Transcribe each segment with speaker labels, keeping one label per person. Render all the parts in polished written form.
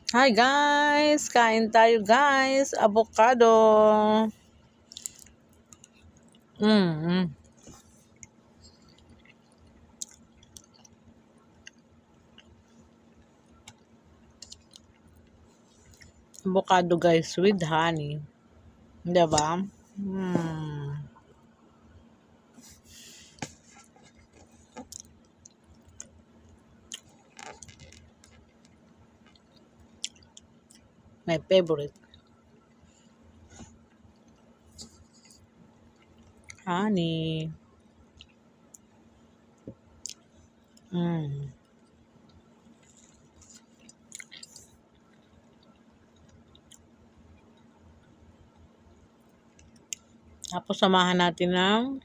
Speaker 1: Hi guys! Kain tayo guys! Avocado! Mm. Avocado guys with honey. Diba? Mm. My favorite. Honey. Mm. Tapos samahan natin ng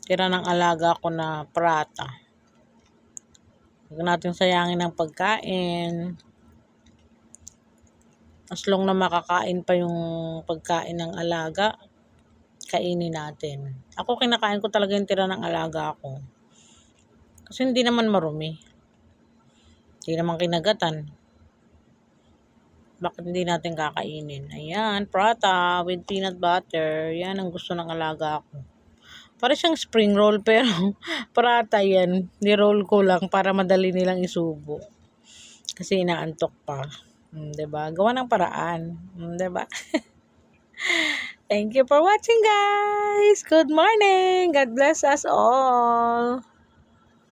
Speaker 1: tira ng alaga ko na prata. Huwag natin sayangin ng pagkain. As long na makakain pa yung pagkain ng alaga, kainin natin. Ako kinakain ko talaga yung tira ng alaga ko. Kasi hindi naman marumi. Hindi naman kinagatan. Bakit hindi natin kakainin? Ayan, prata with peanut butter. Yan ang gusto ng alaga ko. Para siyang spring roll pero prata yan. Ni-roll ko lang para madali nilang isubo. Kasi inaantok pa. 'Di ba? Gawa ng paraan. 'Di ba? Thank you for watching guys. Good morning. God bless us all.